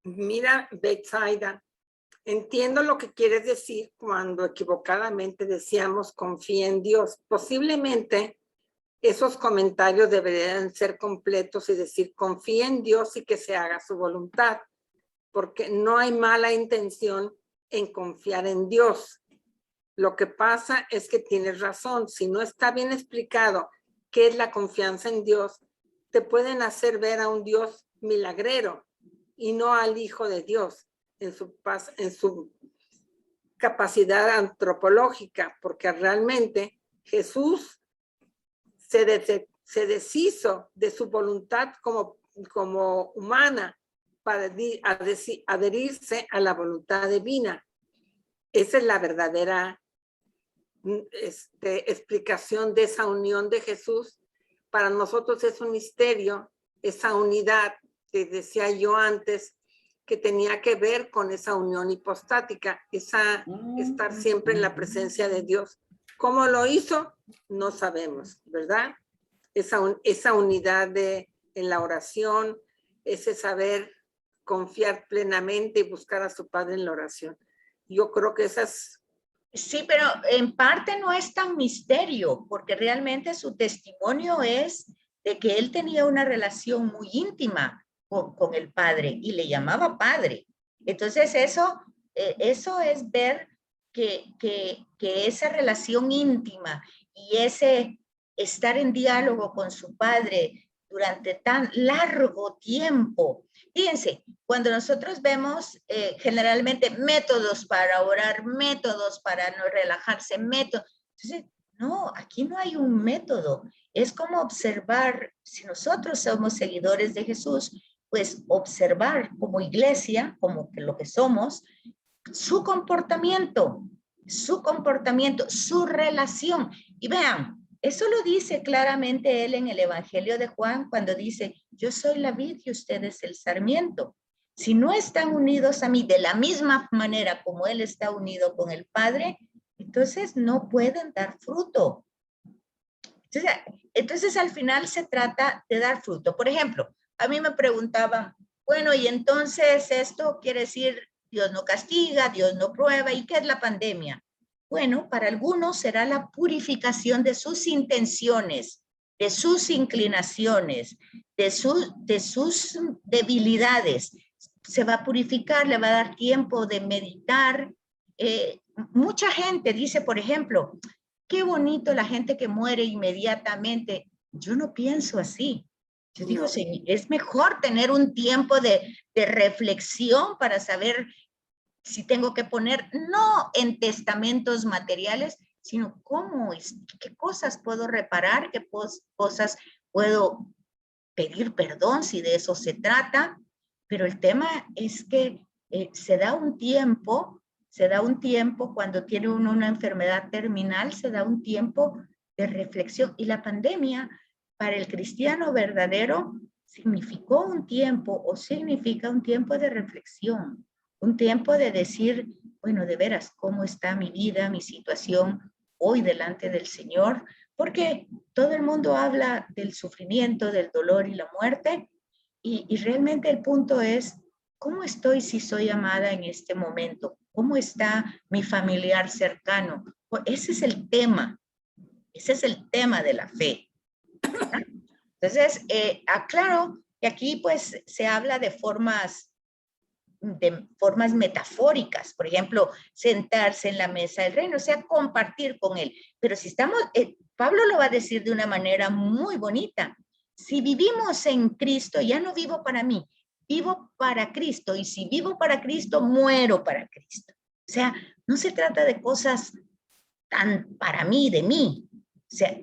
Mira, Betsaida, entiendo lo que quieres decir cuando equivocadamente decíamos confía en Dios. Posiblemente esos comentarios deberían ser completos y decir confía en Dios y que se haga su voluntad, porque no hay mala intención en confiar en Dios. Lo que pasa es que tienes razón. Si no está bien explicado qué es la confianza en Dios, te pueden hacer ver a un Dios milagrero y no al Hijo de Dios en su capacidad antropológica, porque realmente Jesús se deshizo de su voluntad como humana para adherirse a la voluntad divina. Esa es la verdadera explicación de esa unión de Jesús. Para nosotros es un misterio, esa unidad que decía yo antes, que tenía que ver con esa unión hipostática, estar siempre en la presencia de Dios. ¿Cómo lo hizo? No sabemos, ¿verdad? Esa unidad en la oración, ese saber confiar plenamente y buscar a su Padre en la oración. Yo creo que esas... Sí, pero en parte no es tan misterio, porque realmente su testimonio es de que él tenía una relación muy íntima con el Padre y le llamaba Padre. Entonces eso es ver que esa relación íntima y ese estar en diálogo con su Padre durante tan largo tiempo. Fíjense, cuando nosotros vemos generalmente métodos para orar, métodos para no relajarse, métodos, entonces, no, aquí no hay un método. Es como observar, si nosotros somos seguidores de Jesús, pues observar como iglesia, como que lo que somos, su comportamiento, su relación. Y vean, eso lo dice claramente él en el Evangelio de Juan cuando dice, yo soy la vid y ustedes el sarmiento. Si no están unidos a mí de la misma manera como él está unido con el Padre, entonces no pueden dar fruto. Entonces al final se trata de dar fruto. Por ejemplo, a mí me preguntaban, bueno, y entonces esto quiere decir Dios no castiga, Dios no prueba, ¿y qué es la pandemia? Bueno, para algunos será la purificación de sus intenciones, de sus inclinaciones, de sus debilidades. Se va a purificar, le va a dar tiempo de meditar. Mucha gente dice, por ejemplo, qué bonito la gente que muere inmediatamente. Yo no pienso así. Yo digo, no. Sí, es mejor tener un tiempo de reflexión para saber si tengo que poner, no en testamentos materiales, sino cómo, qué cosas puedo reparar, qué cosas puedo pedir perdón si de eso se trata. Pero el tema es que se da un tiempo cuando tiene uno una enfermedad terminal, se da un tiempo de reflexión. Y la pandemia, para el cristiano verdadero, significó un tiempo o significa un tiempo de reflexión, un tiempo de decir, bueno, de veras, ¿cómo está mi vida, mi situación hoy delante del Señor? Porque todo el mundo habla del sufrimiento, del dolor y la muerte, y realmente el punto es, ¿cómo estoy si soy amada en este momento? ¿Cómo está mi familiar cercano? Ese es el tema de la fe. Entonces, aclaro que aquí pues se habla de formas metafóricas, por ejemplo, sentarse en la mesa del reino, o sea, compartir con él. Pero si estamos, Pablo lo va a decir de una manera muy bonita. Si vivimos en Cristo, ya no vivo para mí, vivo para Cristo. Y si vivo para Cristo, muero para Cristo. O sea, no se trata de cosas tan para mí, de mí. O sea,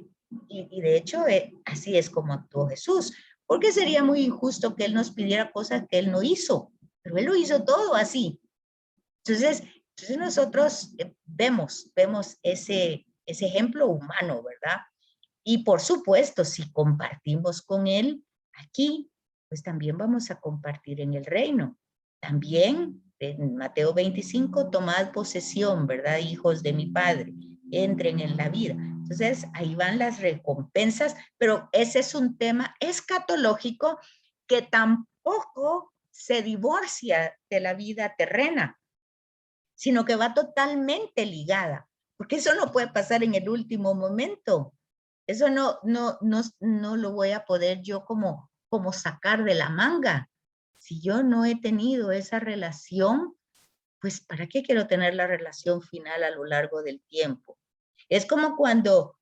y de hecho, así es como actuó Jesús. Porque sería muy injusto que Él nos pidiera cosas que Él no hizo. Pero Él lo hizo todo así. Entonces nosotros vemos ese ejemplo humano, ¿verdad? Y por supuesto, si compartimos con Él aquí, pues también vamos a compartir en el reino. También en Mateo 25, tomad posesión, ¿verdad? Hijos de mi Padre, entren en la vida. Entonces, ahí van las recompensas, pero ese es un tema escatológico que tampoco se divorcia de la vida terrena, sino que va totalmente ligada, porque eso no puede pasar en el último momento. Eso no lo voy a poder yo como sacar de la manga. Si yo no he tenido esa relación, pues ¿para qué quiero tener la relación final a lo largo del tiempo? Es como cuando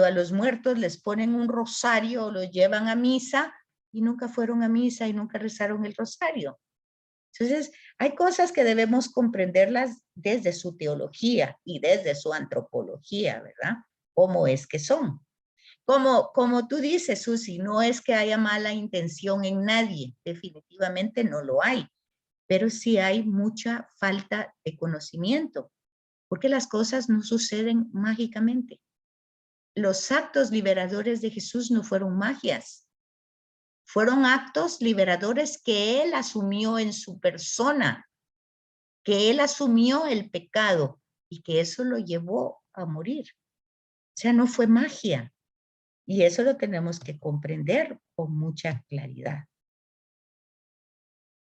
a los muertos les ponen un rosario o los llevan a misa y nunca fueron a misa y nunca rezaron el rosario. Entonces, hay cosas que debemos comprenderlas desde su teología y desde su antropología, ¿verdad? ¿Cómo es que son? Como tú dices, Susi, no es que haya mala intención en nadie, definitivamente no lo hay, pero sí hay mucha falta de conocimiento, porque las cosas no suceden mágicamente. Los actos liberadores de Jesús no fueron magias, fueron actos liberadores que él asumió en su persona, que él asumió el pecado y que eso lo llevó a morir. O sea, no fue magia. Y eso lo tenemos que comprender con mucha claridad.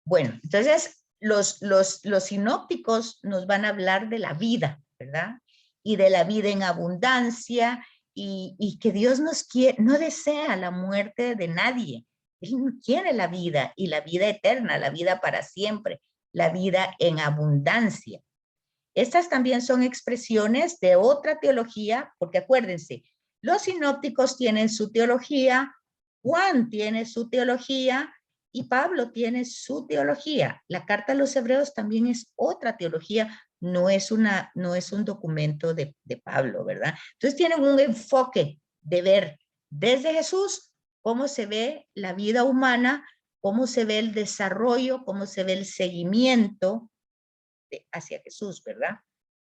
Bueno, entonces los sinópticos nos van a hablar de la vida, ¿verdad? Y de la vida en abundancia y que Dios no desea la muerte de nadie. Él no quiere la vida y la vida eterna, la vida para siempre, la vida en abundancia. Estas también son expresiones de otra teología, porque acuérdense, los sinópticos tienen su teología, Juan tiene su teología y Pablo tiene su teología. La carta a los hebreos también es otra teología, no es un documento de Pablo, ¿verdad? Entonces tienen un enfoque de ver desde Jesús cómo se ve la vida humana, cómo se ve el desarrollo, cómo se ve el seguimiento hacia Jesús, ¿verdad?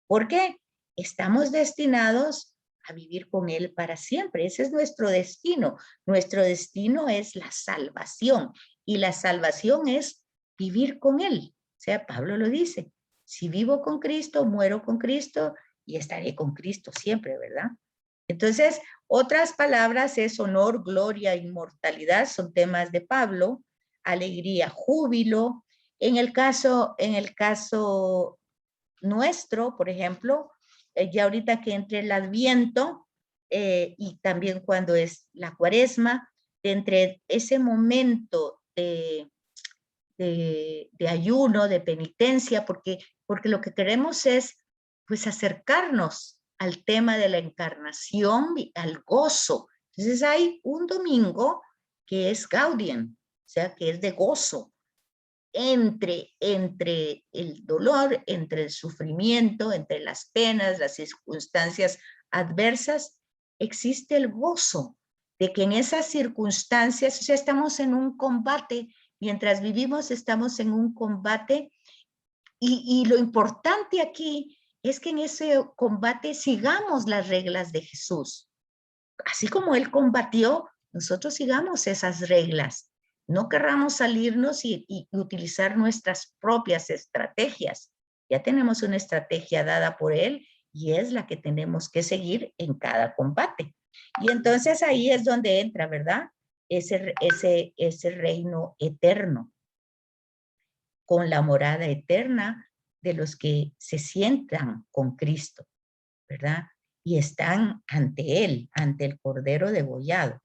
Porque estamos destinados a vivir con Él para siempre. Ese es nuestro destino. Nuestro destino es la salvación y la salvación es vivir con Él. O sea, Pablo lo dice, si vivo con Cristo, muero con Cristo y estaré con Cristo siempre, ¿verdad? Entonces, otras palabras es honor, gloria, inmortalidad, son temas de Pablo, alegría, júbilo. En el caso nuestro, por ejemplo, ya ahorita que entre el Adviento y también cuando es la Cuaresma, entre ese momento de ayuno, de penitencia, porque lo que queremos es pues acercarnos al tema de la encarnación, al gozo. Entonces hay un domingo que es Gaudien, o sea, que es de gozo, entre el dolor, entre el sufrimiento, entre las penas, las circunstancias adversas, existe el gozo de que en esas circunstancias, o sea, estamos en un combate, mientras vivimos estamos en un combate y lo importante aquí es que en ese combate sigamos las reglas de Jesús. Así como Él combatió, nosotros sigamos esas reglas. No querramos salirnos y utilizar nuestras propias estrategias. Ya tenemos una estrategia dada por Él y es la que tenemos que seguir en cada combate. Y entonces ahí es donde entra, ¿verdad? Ese reino eterno, con la morada eterna de los que se sientan con Cristo, ¿verdad? Y están ante Él, ante el Cordero degollado.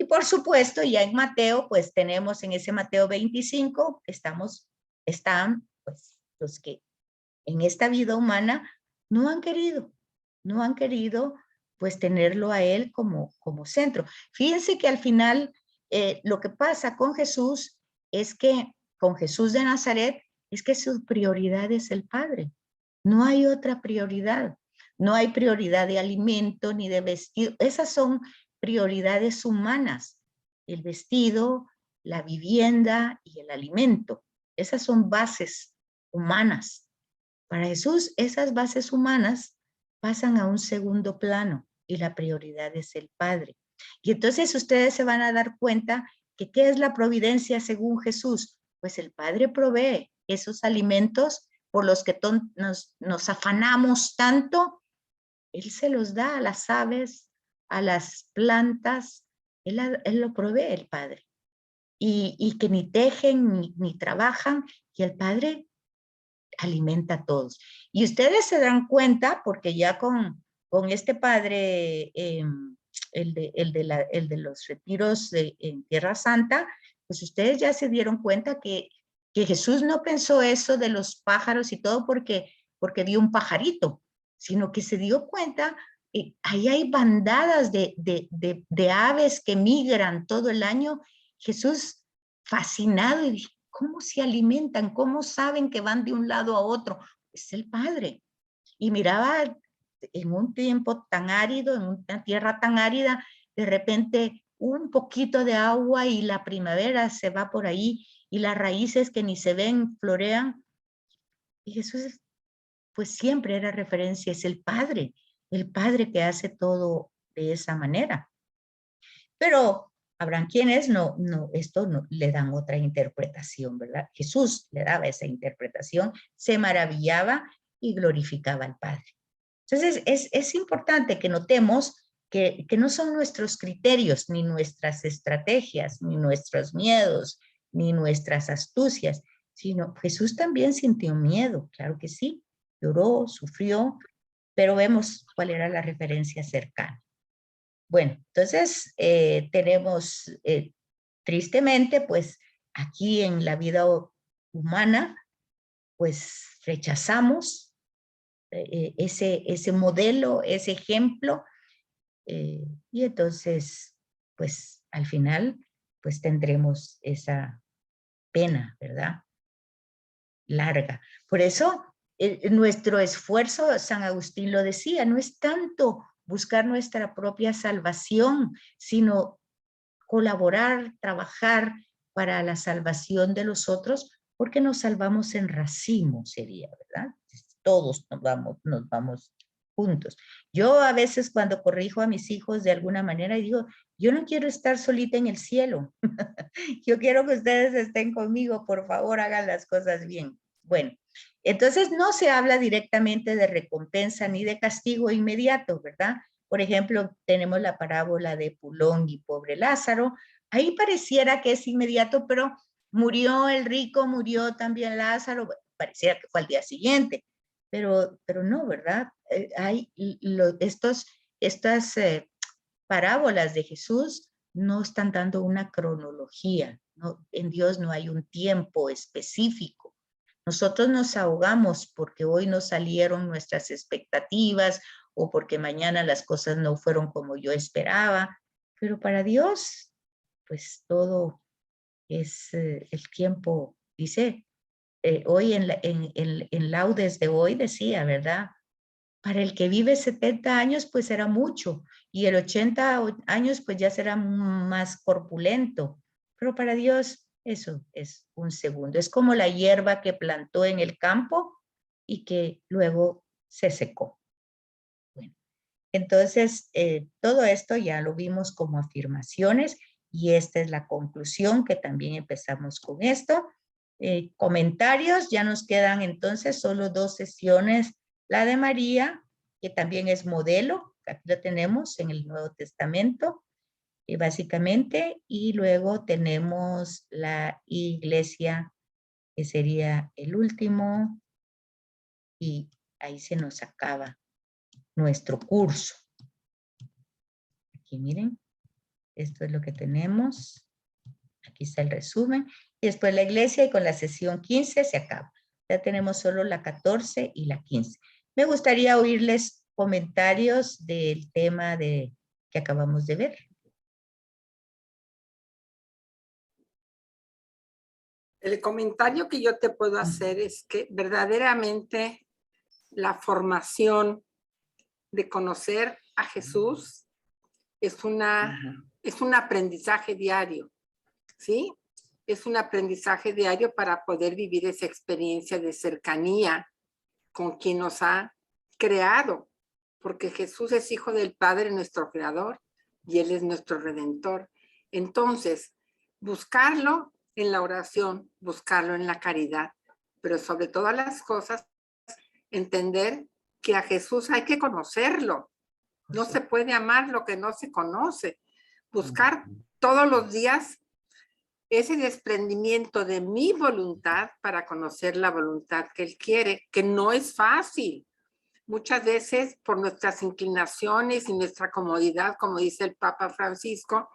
Y por supuesto, ya en Mateo, pues tenemos en ese Mateo 25, están pues los que en esta vida humana no han querido pues tenerlo a Él como centro. Fíjense que al final lo que pasa con Jesús es que con Jesús de Nazaret es que su prioridad es el Padre. No hay otra prioridad. No hay prioridad de alimento ni de vestido. Esas son prioridades humanas. El vestido, la vivienda y el alimento. Esas son bases humanas. Para Jesús, esas bases humanas pasan a un segundo plano y la prioridad es el Padre. Y entonces ustedes se van a dar cuenta que ¿qué es la providencia según Jesús? Pues el Padre provee esos alimentos por los que nos afanamos tanto. Él se los da a las aves, a las plantas, él lo provee el Padre. y que ni tejen ni trabajan, y el Padre alimenta a todos. Y ustedes se dan cuenta, porque ya con este padre, el de los retiros en Tierra Santa, pues ustedes ya se dieron cuenta que Jesús no pensó eso de los pájaros y todo porque dio un pajarito, sino que se dio cuenta, ahí hay bandadas de aves que migran todo el año. Jesús fascinado y dijo, ¿cómo se alimentan? ¿Cómo saben que van de un lado a otro? Es el Padre. Y miraba en un tiempo tan árido, en una tierra tan árida, de repente un poquito de agua y la primavera se va por ahí y las raíces que ni se ven florean. Y Jesús, pues siempre era referencia, es el Padre que hace todo de esa manera. Pero habrán quienes esto no le dan otra interpretación, ¿verdad? Jesús le daba esa interpretación, se maravillaba y glorificaba al Padre. Entonces es importante que notemos que no son nuestros criterios, ni nuestras estrategias, ni nuestros miedos, ni nuestras astucias, sino Jesús también sintió miedo, claro que sí, lloró, sufrió, pero vemos cuál era la referencia cercana. Bueno, entonces tenemos, tristemente, pues aquí en la vida humana, pues rechazamos ese modelo, ese ejemplo, y entonces, pues al final, pues tendremos esa pena, ¿verdad? Larga. Por eso, nuestro esfuerzo, San Agustín lo decía, no es tanto buscar nuestra propia salvación, sino colaborar, trabajar para la salvación de los otros, porque nos salvamos en racimo, sería, ¿verdad? Todos nos vamos juntos. Yo a veces cuando corrijo a mis hijos de alguna manera digo, yo no quiero estar solita en el cielo. Yo quiero que ustedes estén conmigo, por favor, hagan las cosas bien. Bueno, entonces no se habla directamente de recompensa ni de castigo inmediato, ¿verdad? Por ejemplo, tenemos la parábola de Pulón y pobre Lázaro. Ahí pareciera que es inmediato, pero murió el rico, murió también Lázaro, pareciera que fue al día siguiente, pero no, ¿verdad? Hay estas parábolas de Jesús no están dando una cronología, ¿no? En Dios no hay un tiempo específico. Nosotros nos ahogamos porque hoy no salieron nuestras expectativas o porque mañana las cosas no fueron como yo esperaba, pero para Dios, pues todo es el tiempo, dice, hoy en laudes de hoy decía, ¿verdad? Para el que vive 70 años, pues será mucho, y el 80 años, pues ya será más corpulento, pero para Dios eso es un segundo. Es como la hierba que plantó en el campo y que luego se secó. Bueno, entonces todo esto ya lo vimos como afirmaciones y esta es la conclusión que también empezamos con esto. Comentarios, ya nos quedan entonces solo 2 sesiones, la de María, que también es modelo, aquí lo tenemos en el Nuevo Testamento, básicamente, y luego tenemos la Iglesia, que sería el último, y ahí se nos acaba nuestro curso. Aquí miren, esto es lo que tenemos. Aquí está el resumen. Y después la iglesia y con la sesión 15 se acaba. Ya tenemos solo la 14 y la 15. Me gustaría oírles comentarios del tema que acabamos de ver. El comentario que yo te puedo hacer es que verdaderamente la formación de conocer a Jesús es un aprendizaje diario, ¿sí? Es un aprendizaje diario para poder vivir esa experiencia de cercanía con quien nos ha creado, porque Jesús es hijo del Padre, nuestro creador, y Él es nuestro redentor. Entonces, buscarlo en la oración, buscarlo en la caridad, pero sobre todas las cosas, entender que a Jesús hay que conocerlo. No se puede amar lo que no se conoce. Buscar todos los días ese desprendimiento de mi voluntad para conocer la voluntad que Él quiere, que no es fácil. Muchas veces por nuestras inclinaciones y nuestra comodidad, como dice el Papa Francisco,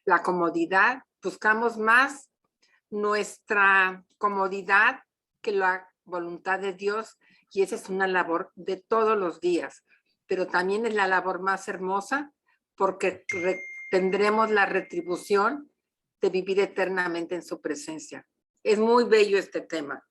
la comodidad, buscamos más nuestra comodidad que la voluntad de Dios, y esa es una labor de todos los días, pero también es la labor más hermosa porque tendremos la retribución de vivir eternamente en su presencia. Es muy bello este tema.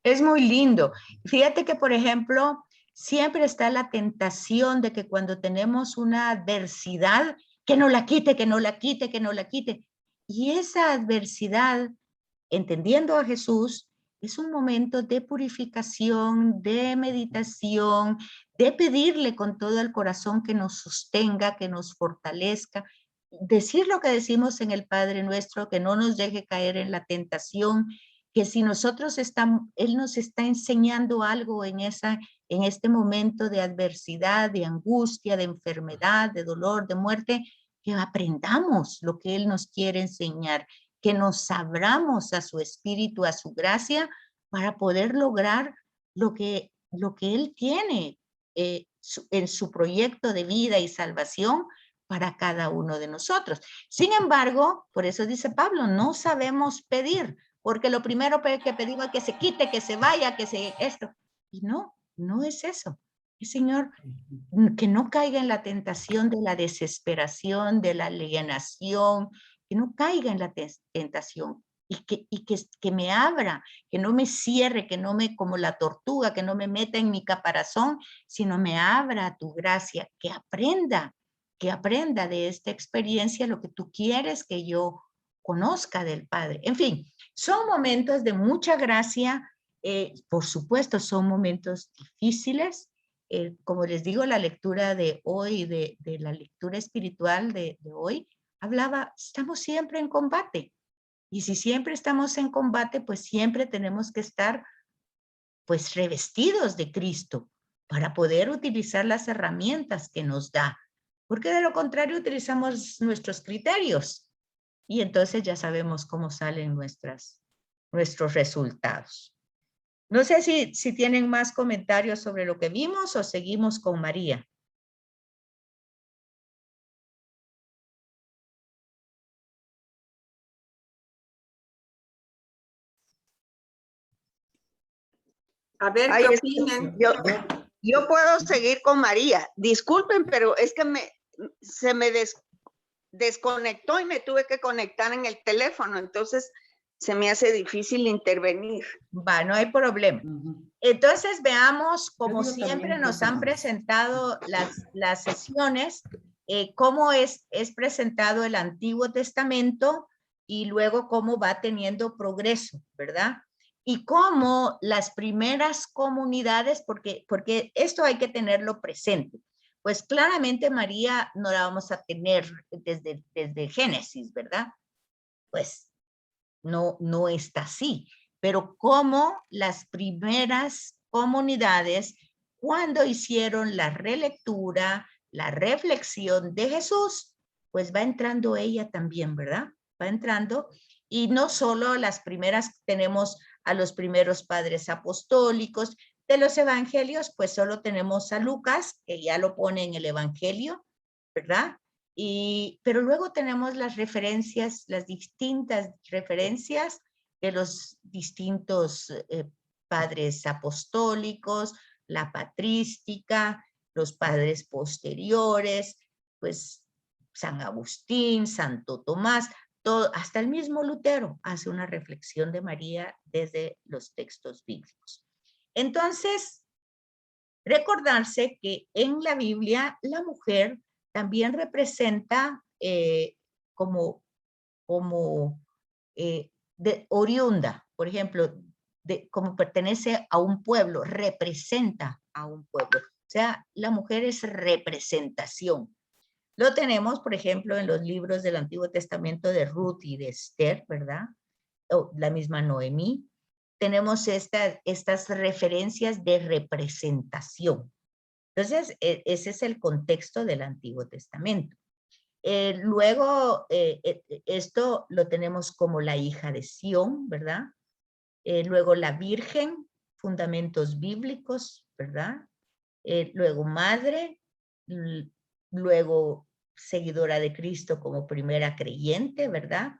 Es muy lindo. Fíjate que, por ejemplo, siempre está la tentación de que cuando tenemos una adversidad, que no la quite, que no la quite, que no la quite. Y esa adversidad, entendiendo a Jesús, es un momento de purificación, de meditación, de pedirle con todo el corazón que nos sostenga, que nos fortalezca. Decir lo que decimos en el Padre Nuestro, que no nos deje caer en la tentación, que si nosotros estamos, Él nos está enseñando algo en este momento de adversidad, de angustia, de enfermedad, de dolor, de muerte, que aprendamos lo que Él nos quiere enseñar, que nos abramos a su espíritu, a su gracia, para poder lograr lo que Él tiene en su proyecto de vida y salvación para cada uno de nosotros. Sin embargo, por eso dice Pablo, no sabemos pedir, porque lo primero que pedimos es que se quite, que se vaya, que se esto. Y no, no es eso. El Señor, que no caiga en la tentación de la desesperación, de la alienación, que no caiga en la tentación y que me abra, que no me cierre, que no me, como la tortuga, que no me meta en mi caparazón, sino me abra a tu gracia, que aprenda de esta experiencia lo que tú quieres que yo conozca del Padre. En fin, son momentos de mucha gracia, por supuesto son momentos difíciles. Como les digo, la lectura de hoy, de la lectura espiritual de hoy, hablaba, estamos siempre en combate. Y si siempre estamos en combate, pues siempre tenemos que estar pues revestidos de Cristo para poder utilizar las herramientas que nos da. Porque de lo contrario utilizamos nuestros criterios y entonces ya sabemos cómo salen nuestros resultados. No sé si tienen más comentarios sobre lo que vimos o seguimos con María. A ver, ¿qué opinan? Yo puedo seguir con María. Disculpen, pero es que se me desconectó y me tuve que conectar en el teléfono, entonces se me hace difícil intervenir. Va, no hay problema. Entonces veamos, como siempre nos han presentado las sesiones, cómo es presentado el Antiguo Testamento y luego cómo va teniendo progreso, ¿verdad? Y cómo las primeras comunidades, porque esto hay que tenerlo presente, pues claramente María no la vamos a tener desde Génesis, ¿verdad? Pues no está así. Pero como las primeras comunidades, cuando hicieron la relectura, la reflexión de Jesús, pues va entrando ella también, ¿verdad? Va entrando. Y no solo las primeras, tenemos a los primeros padres apostólicos. De los evangelios, pues solo tenemos a Lucas, que ya lo pone en el evangelio, ¿verdad? Pero luego tenemos las referencias, las distintas referencias de los distintos padres apostólicos, la patrística, los padres posteriores, pues San Agustín, Santo Tomás, todo, hasta el mismo Lutero hace una reflexión de María desde los textos bíblicos. Entonces, recordarse que en la Biblia la mujer también representa como oriunda, por ejemplo, como pertenece a un pueblo, representa a un pueblo. O sea, la mujer es representación. Lo tenemos, por ejemplo, en los libros del Antiguo Testamento de Ruth y de Esther, ¿verdad? O la misma Noemí. Tenemos estas referencias de representación. Entonces, ese es el contexto del Antiguo Testamento. Luego, esto lo tenemos como la hija de Sión, ¿verdad? Luego la Virgen, fundamentos bíblicos, ¿verdad? Luego madre, luego seguidora de Cristo como primera creyente, ¿verdad?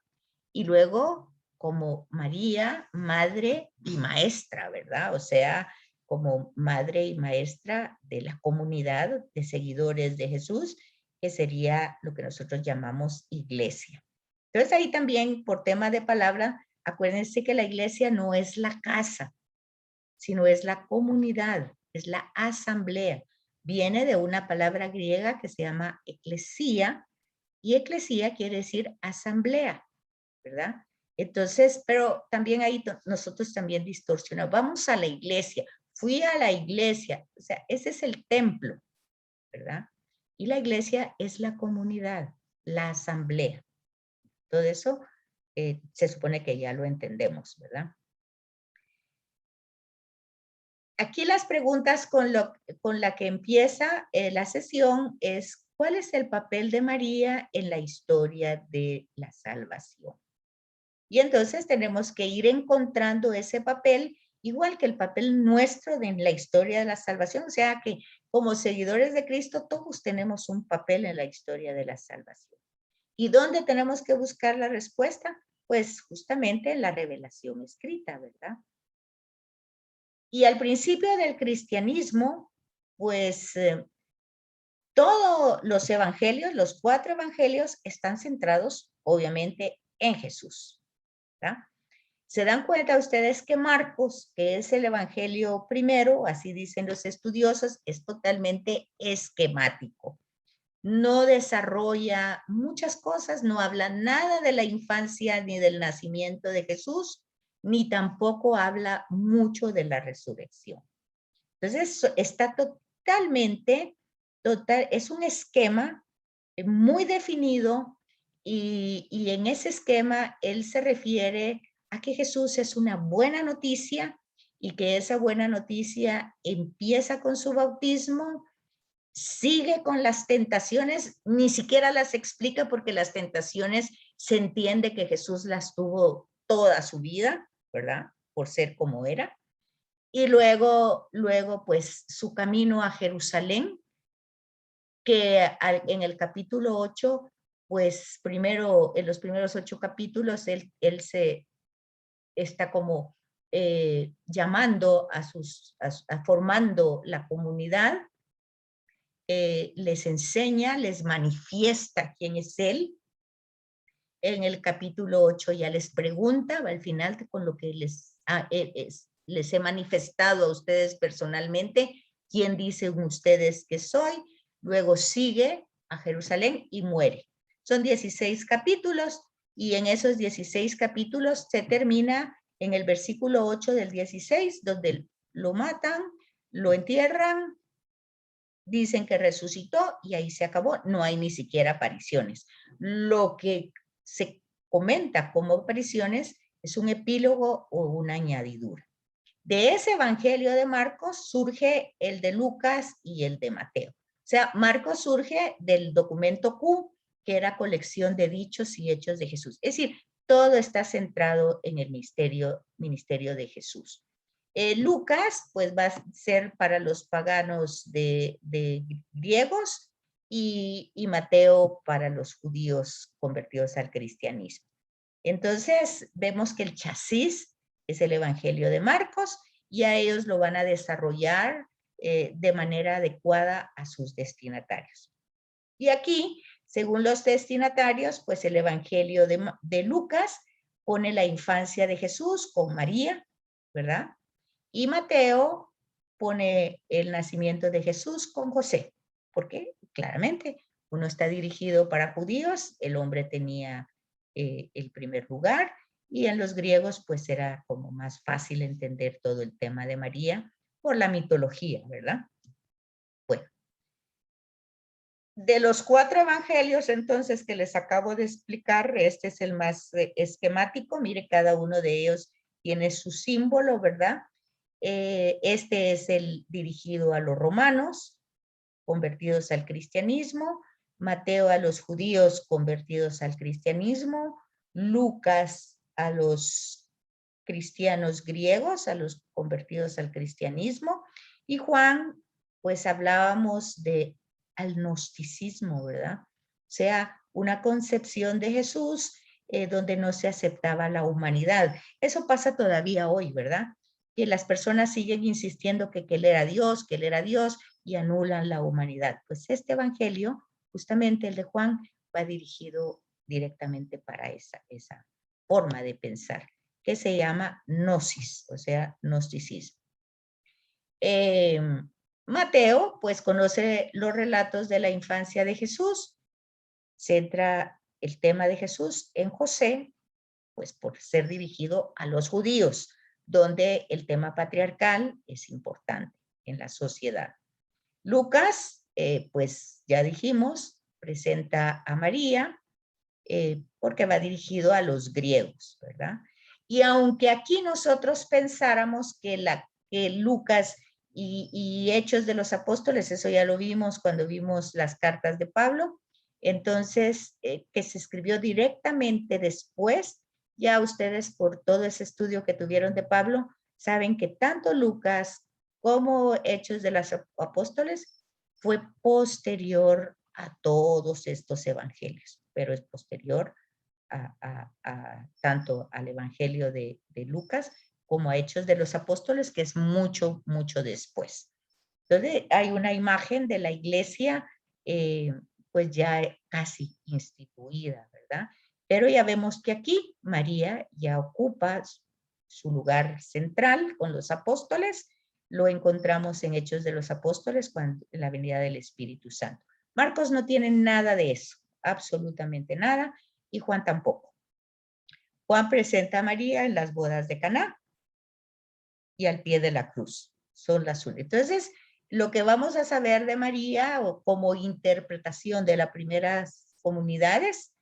Y luego como María, madre y maestra, ¿verdad? O sea, como madre y maestra de la comunidad de seguidores de Jesús, que sería lo que nosotros llamamos iglesia. Entonces ahí también, por tema de palabra, acuérdense que la iglesia no es la casa, sino es la comunidad, es la asamblea. Viene de una palabra griega que se llama eclesía, y eclesía quiere decir asamblea, ¿verdad? Entonces, pero también ahí nosotros también distorsionamos. Vamos a la iglesia, fui a la iglesia, o sea, ese es el templo, ¿verdad? Y la iglesia es la comunidad, la asamblea. Todo eso se supone que ya lo entendemos, ¿verdad? Aquí las preguntas con la que empieza la sesión es, ¿cuál es el papel de María en la historia de la salvación? Y entonces tenemos que ir encontrando ese papel, igual que el papel nuestro en la historia de la salvación. O sea que como seguidores de Cristo, todos tenemos un papel en la historia de la salvación. ¿Y dónde tenemos que buscar la respuesta? Pues justamente en la revelación escrita, ¿verdad? Y al principio del cristianismo, pues todos los evangelios, los 4 evangelios, están centrados obviamente en Jesús, ¿verdad? Se dan cuenta ustedes que Marcos, que es el evangelio primero, así dicen los estudiosos, es totalmente esquemático. No desarrolla muchas cosas, no habla nada de la infancia ni del nacimiento de Jesús, ni tampoco habla mucho de la resurrección. Entonces, está totalmente, es un esquema muy definido y en ese esquema él se refiere a que Jesús es una buena noticia y que esa buena noticia empieza con su bautismo, sigue con las tentaciones, ni siquiera las explica porque las tentaciones se entiende que Jesús las tuvo toda su vida, ¿verdad? Por ser como era. Y luego pues su camino a Jerusalén, que en el capítulo 8, pues primero, en los primeros 8 capítulos, él se está como llamando formando la comunidad, les enseña, les manifiesta quién es él. En el capítulo 8 ya les pregunta, al final con lo que les he manifestado a ustedes personalmente, quién dicen ustedes que soy. Luego sigue a Jerusalén y muere. Son 16 capítulos y en esos 16 capítulos se termina en el versículo 8 del 16, donde lo matan, lo entierran, dicen que resucitó y ahí se acabó. No hay ni siquiera apariciones. Lo que se comenta como apariciones es un epílogo o una añadidura. De ese evangelio de Marcos surge el de Lucas y el de Mateo. O sea, Marcos surge del documento Q, que era colección de dichos y hechos de Jesús. Es decir, todo está centrado en el ministerio de Jesús. Lucas, pues va a ser para los paganos de griegos y Mateo para los judíos convertidos al cristianismo. Entonces, vemos que el chasis es el Evangelio de Marcos y a ellos lo van a desarrollar de manera adecuada a sus destinatarios. Y aquí, según los destinatarios, pues el Evangelio de Lucas pone la infancia de Jesús con María, ¿verdad? Y Mateo pone el nacimiento de Jesús con José, porque claramente uno está dirigido para judíos, el hombre tenía el primer lugar, y en los griegos pues era como más fácil entender todo el tema de María por la mitología, ¿verdad? Bueno, de los 4 evangelios entonces que les acabo de explicar, este es el más esquemático, mire, cada uno de ellos tiene su símbolo, ¿verdad? Este es el dirigido a los romanos, convertidos al cristianismo. Mateo a los judíos convertidos al cristianismo, Lucas a los cristianos griegos, a los convertidos al cristianismo, y Juan, pues hablábamos de al gnosticismo, ¿verdad? O sea, una concepción de Jesús donde no se aceptaba la humanidad. Eso pasa todavía hoy, ¿verdad? Que las personas siguen insistiendo que él era Dios, y anulan la humanidad. Pues este evangelio, justamente el de Juan, va dirigido directamente para esa forma de pensar, que se llama gnosis, o sea, gnosticismo. Mateo, pues conoce los relatos de la infancia de Jesús, centra el tema de Jesús en José, pues por ser dirigido a los judíos, donde el tema patriarcal es importante en la sociedad. Lucas, pues ya dijimos, presenta a María, porque va dirigido a los griegos, ¿verdad? Y aunque aquí nosotros pensáramos que Lucas y Hechos de los Apóstoles, eso ya lo vimos cuando vimos las cartas de Pablo, entonces que se escribió directamente después, ya ustedes por todo ese estudio que tuvieron de Pablo, saben que tanto Lucas como Hechos de los Apóstoles fue posterior a todos estos evangelios, pero es posterior tanto al evangelio de Lucas como a Hechos de los Apóstoles, que es mucho, mucho después. Entonces hay una imagen de la iglesia pues ya casi instituida, ¿verdad? Pero ya vemos que aquí María ya ocupa su lugar central con los apóstoles. Lo encontramos en Hechos de los Apóstoles en la venida del Espíritu Santo. Marcos no tiene nada de eso, absolutamente nada, y Juan tampoco. Juan presenta a María en las bodas de Caná y al pie de la cruz. Son las únicas. Entonces, lo que vamos a saber de María o como interpretación de las primeras comunidades,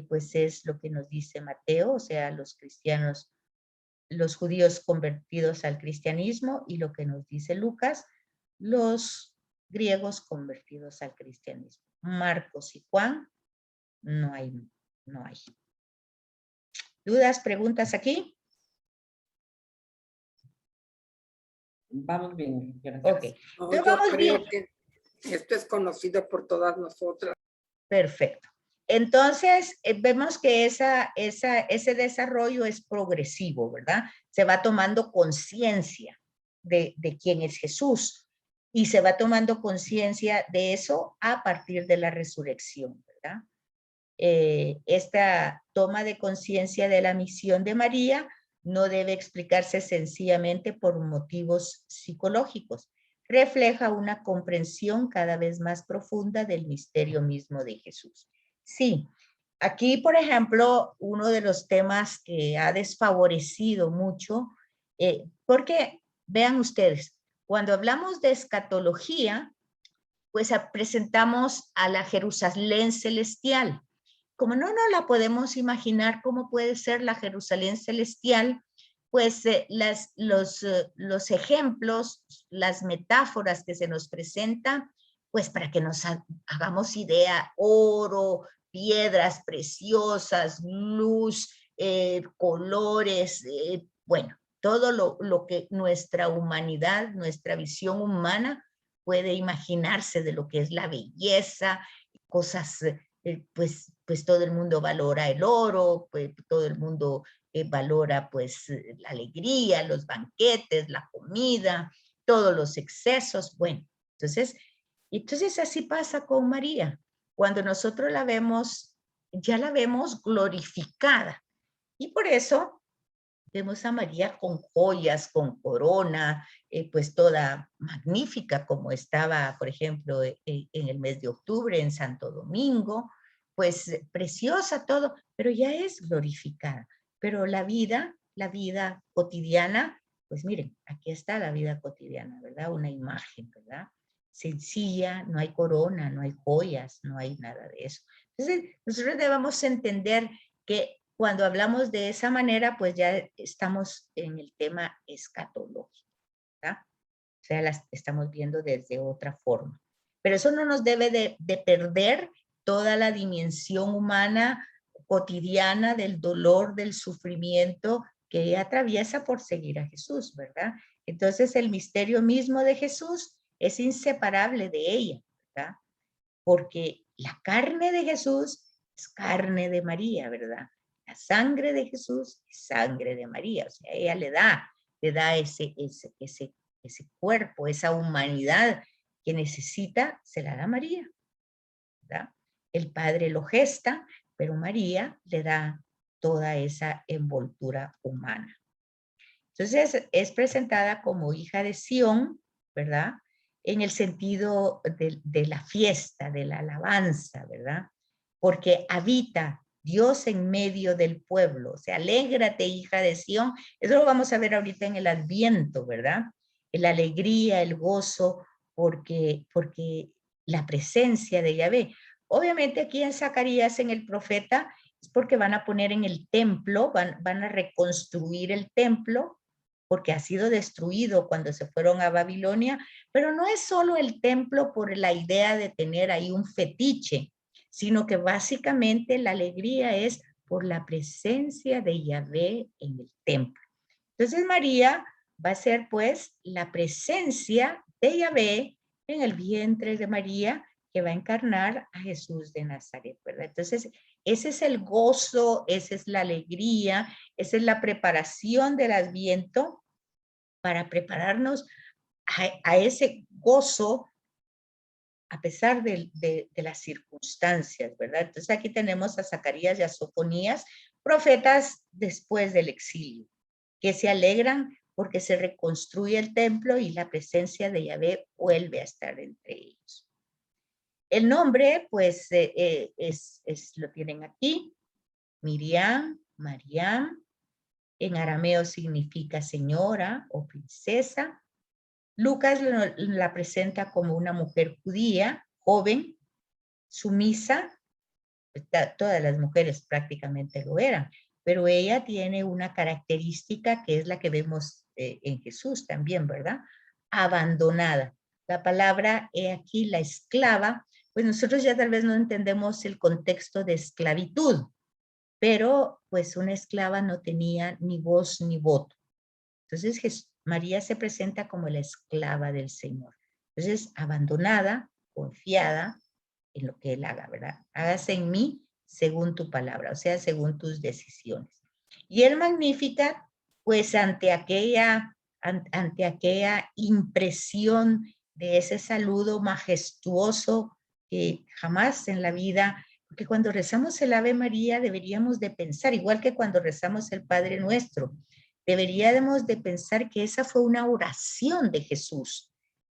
pues es lo que nos dice Mateo, o sea, los cristianos, los judíos convertidos al cristianismo, y lo que nos dice Lucas, los griegos convertidos al cristianismo. Marcos y Juan, no hay. ¿Dudas, preguntas aquí? Vamos bien, gracias. Ok. No, Entonces yo vamos creo bien. que esto es conocido por todas nosotras. Perfecto. Entonces, vemos que ese desarrollo es progresivo, ¿verdad? Se va tomando conciencia de quién es Jesús y se va tomando conciencia de eso a partir de la resurrección, ¿verdad? Esta toma de conciencia de la misión de María no debe explicarse sencillamente por motivos psicológicos. Refleja una comprensión cada vez más profunda del misterio mismo de Jesús. Sí, aquí, por ejemplo, uno de los temas que ha desfavorecido mucho, porque vean ustedes, cuando hablamos de escatología, pues presentamos a la Jerusalén celestial. Como no nos la podemos imaginar cómo puede ser la Jerusalén celestial, pues los ejemplos, las metáforas que se nos presentan, pues para que nos hagamos idea, oro, piedras preciosas, luz, colores, bueno, todo lo que nuestra humanidad, nuestra visión humana puede imaginarse de lo que es la belleza, cosas, pues todo el mundo valora el oro, pues todo el mundo valora pues la alegría, los banquetes, la comida, todos los excesos. Bueno, entonces así pasa con María. Cuando nosotros la vemos, ya la vemos glorificada. Y por eso vemos a María con joyas, con corona, pues toda magnífica como estaba, por ejemplo, en el mes de octubre en Santo Domingo, pues preciosa todo, pero ya es glorificada. Pero la vida cotidiana, pues miren, aquí está la vida cotidiana, ¿verdad? Una imagen, ¿verdad? Sencilla, no hay corona, no hay joyas, no hay nada de eso. Entonces, nosotros debemos entender que cuando hablamos de esa manera, pues ya estamos en el tema escatológico, ¿verdad? O sea, las estamos viendo desde otra forma. Pero eso no nos debe de perder toda la dimensión humana cotidiana del dolor, del sufrimiento que ella atraviesa por seguir a Jesús, ¿verdad? Entonces el misterio mismo de Jesús es inseparable de ella, ¿verdad? Porque la carne de Jesús es carne de María, ¿verdad? La sangre de Jesús es sangre de María, o sea, ella le da ese cuerpo, esa humanidad que necesita, se la da María, ¿verdad? El Padre lo gesta, pero María le da toda esa envoltura humana. Entonces es presentada como hija de Sión, ¿verdad? En el sentido de la fiesta, de la alabanza, ¿verdad? Porque habita Dios en medio del pueblo. O sea, alégrate, hija de Sión. Eso lo vamos a ver ahorita en el Adviento, ¿verdad? La alegría, el gozo, porque la presencia de Yahvé. Obviamente aquí en Zacarías, en el profeta, es porque van a poner en el templo, van a reconstruir el templo, porque ha sido destruido cuando se fueron a Babilonia, pero no es solo el templo por la idea de tener ahí un fetiche, sino que básicamente la alegría es por la presencia de Yahvé en el templo. Entonces María va a ser pues la presencia de Yahvé en el vientre de María, que va a encarnar a Jesús de Nazaret, ¿verdad? Entonces, ese es el gozo, esa es la alegría, esa es la preparación del Adviento para prepararnos a ese gozo a pesar de las circunstancias, ¿verdad? Entonces aquí tenemos a Zacarías y a Sofonías, profetas después del exilio, que se alegran porque se reconstruye el templo y la presencia de Yahvé vuelve a estar entre ellos. El nombre, pues, lo tienen aquí, Miriam, Mariam, en arameo significa señora o princesa. Lucas la presenta como una mujer judía, joven, sumisa. Todas las mujeres prácticamente lo eran, pero ella tiene una característica que es la que vemos en Jesús también, ¿verdad? Abandonada. La palabra, he aquí, la esclava, pues nosotros ya tal vez no entendemos el contexto de esclavitud, pero pues una esclava no tenía ni voz ni voto. Entonces María se presenta como la esclava del Señor. Entonces, abandonada, confiada en lo que Él haga, ¿verdad? Hágase en mí según tu palabra, o sea, según tus decisiones. Y el Magnificat, pues ante aquella impresión de ese saludo majestuoso que jamás en la vida, porque cuando rezamos el Ave María deberíamos de pensar, igual que cuando rezamos el Padre Nuestro, deberíamos de pensar que esa fue una oración de Jesús,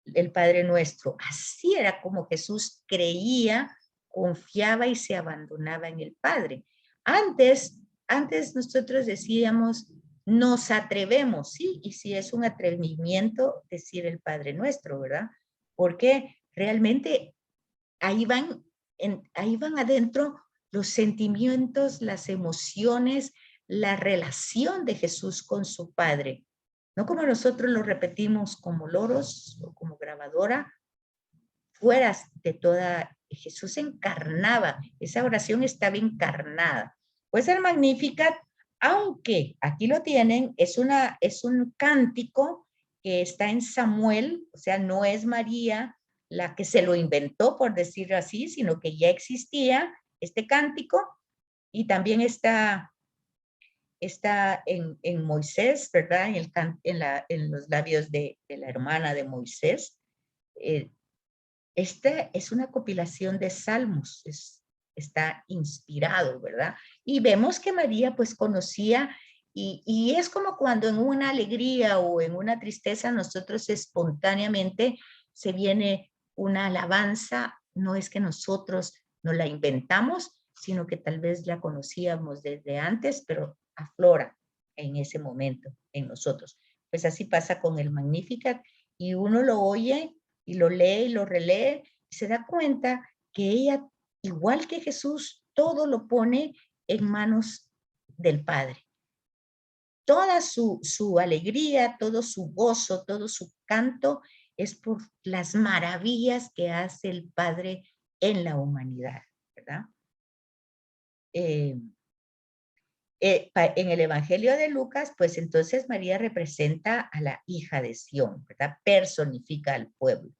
el Padre Nuestro. Así era como Jesús creía, confiaba y se abandonaba en el Padre. Antes nosotros decíamos, nos atrevemos, sí, y sí es un atrevimiento decir el Padre Nuestro, ¿verdad? Porque realmente ahí van adentro los sentimientos, las emociones, la relación de Jesús con su Padre. No como nosotros lo repetimos como loros o como grabadora, fuera de toda, Jesús encarnaba, esa oración estaba encarnada. Pues el Magnificat, aunque aquí lo tienen, es un cántico que está en Samuel, o sea, no es María la que se lo inventó, por decirlo así, sino que ya existía este cántico y también está en Moisés, ¿verdad? En los labios de la hermana de Moisés. Este es una compilación de salmos, está inspirado, ¿verdad? Y vemos que María pues conocía y es como cuando en una alegría o en una tristeza nosotros espontáneamente se viene una alabanza, no es que nosotros no la inventamos, sino que tal vez la conocíamos desde antes, pero aflora en ese momento en nosotros. Pues así pasa con el Magnificat y uno lo oye y lo lee y lo relee y se da cuenta que ella, igual que Jesús, todo lo pone en manos del Padre. Toda su alegría, todo su gozo, todo su canto es por las maravillas que hace el Padre en la humanidad. ¿verdad? En el Evangelio de Lucas, pues entonces María representa a la hija de Sión, ¿verdad? Personifica al pueblo.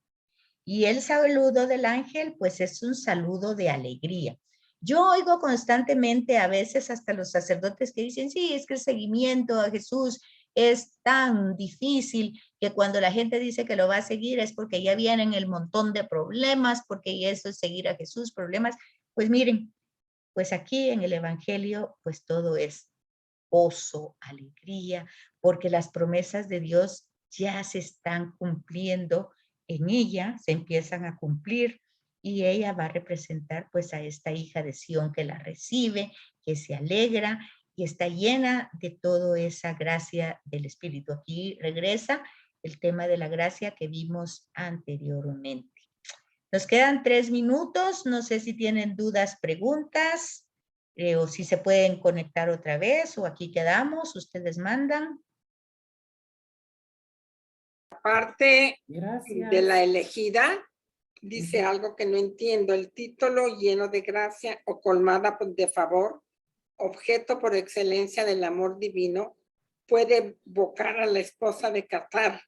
Y el saludo del ángel, pues es un saludo de alegría. Yo oigo constantemente, a veces hasta los sacerdotes que dicen, sí, es que el seguimiento a Jesús es tan difícil que cuando la gente dice que lo va a seguir es porque ya vienen el montón de problemas, porque ya eso es seguir a Jesús, problemas. Pues miren, pues aquí en el Evangelio, pues todo es gozo, alegría, porque las promesas de Dios ya se están cumpliendo en ella, se empiezan a cumplir y ella va a representar pues a esta hija de Sión que la recibe, que se alegra y está llena de toda esa gracia del Espíritu. Aquí regresa el tema de la gracia que vimos anteriormente. Nos quedan 3 minutos, no sé si tienen dudas, preguntas, o si se pueden conectar otra vez, o aquí quedamos, ustedes mandan. Aparte Gracias. de la elegida, dice algo que no entiendo. El título lleno de gracia o colmada de favor, objeto por excelencia del amor divino, puede evocar a la esposa de Catar.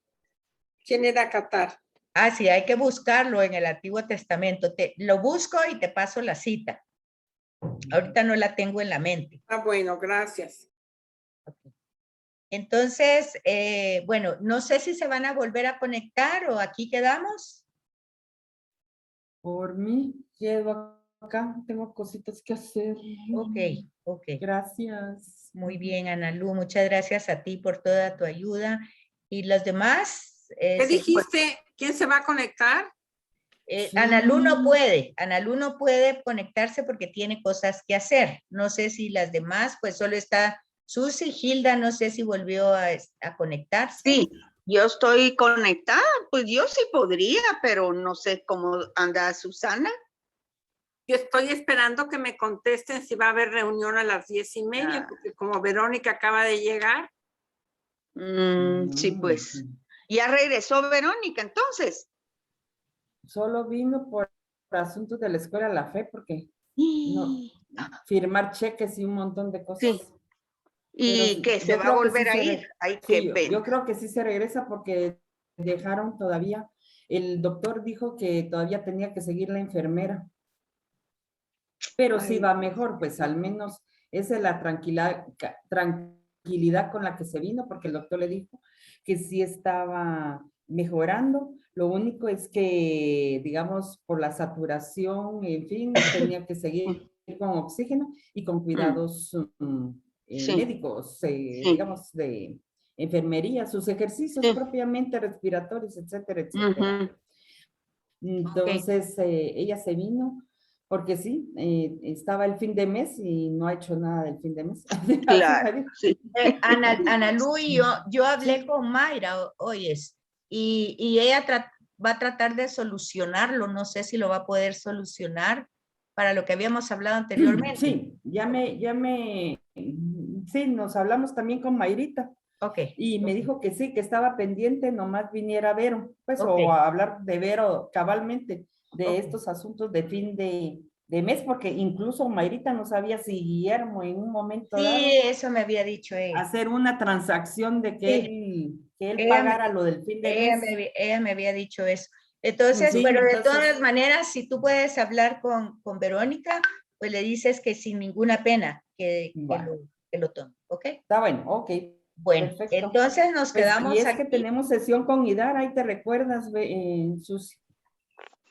¿Quién era Catar? Ah, sí, hay que buscarlo en el Antiguo Testamento. Lo busco y te paso la cita. Ahorita no la tengo en la mente. Ah, bueno, gracias. Entonces, bueno, no sé si se van a volver a conectar o aquí quedamos. Por mí, quedo acá, tengo cositas que hacer. Ok, ok. Gracias. Muy bien, Ana Lu, muchas gracias a ti por toda tu ayuda. ¿Y los demás? ¿Qué dijiste? ¿Quién se va a conectar? Sí. Ana Lu no puede conectarse porque tiene cosas que hacer. No sé si las demás, pues solo está Susi, Hilda, no sé si volvió a conectarse. Sí, yo estoy conectada, pues yo sí podría, pero no sé cómo anda Susana. Yo estoy esperando que me contesten si va a haber reunión a las 10:30, Ah. porque como Verónica acaba de llegar, Sí, pues. Ya regresó Verónica, entonces. Solo vino por asuntos de la escuela La Fe, porque no, firmar cheques y un montón de cosas. Sí. ¿Y Pero que se yo va a creo que volver sí a se ir? Ay, Sí, qué pena. yo creo que sí se regresa porque dejaron todavía, el doctor dijo que todavía tenía que seguir la enfermera. Pero sí Ay, va mejor, pues al menos esa es la tranquilidad con la que se vino, porque el doctor le dijo que sí estaba mejorando. Lo único es que, digamos, por la saturación, en fin, tenía que seguir con oxígeno y con cuidados sí, médicos, sí, digamos, de enfermería, sus ejercicios sí. propiamente respiratorios, etcétera, etcétera. Ujú. Entonces, ella se vino porque sí, estaba el fin de mes y no ha hecho nada del fin de mes. Así Claro, me dijo. sí. Ana Lu y yo hablé Sí. con Mayra, oyes, y ella va a tratar de solucionarlo, no sé si lo va a poder solucionar para lo que habíamos hablado anteriormente. Sí, sí, nos hablamos también con Mayrita Ok. y me dijo que sí, que estaba pendiente, nomás viniera Vero, pues, Ok. o a hablar de Vero cabalmente, de Ok. estos asuntos de fin de mes, porque incluso Mayrita no sabía si Guillermo en un momento Sí, dado eso me había dicho ella. hacer una transacción de Sí. que él Ella me, pagara lo del fin de mes. ella me había dicho eso. Entonces, Sí, pero de entonces, todas maneras, si tú puedes hablar con Verónica, pues le dices que sin ninguna pena bueno, que lo tome, ¿ok? está bueno, ok, Bueno, perfecto. entonces nos Pues, y quedamos es que aquí. tenemos sesión con Idar, ahí te recuerdas, Susi.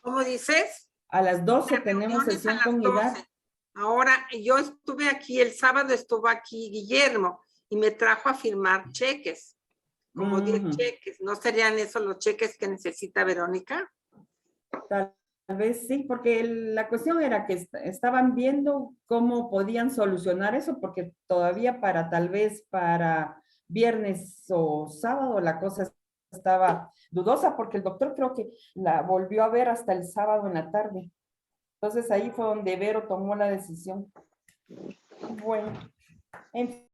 ¿cómo dices? A las 12 Las tenemos reuniones a sesión las con 12. Idar. Ahora, yo estuve aquí, el sábado estuvo aquí Guillermo y me trajo a firmar cheques, como 10 cheques. ¿No serían esos los cheques que necesita Verónica? Tal vez sí, porque la cuestión era que estaban viendo cómo podían solucionar eso, porque todavía tal vez para viernes o sábado la cosa estaba dudosa, porque el doctor creo que la volvió a ver hasta el sábado en la tarde. Entonces ahí fue donde Vero tomó la decisión. Bueno, en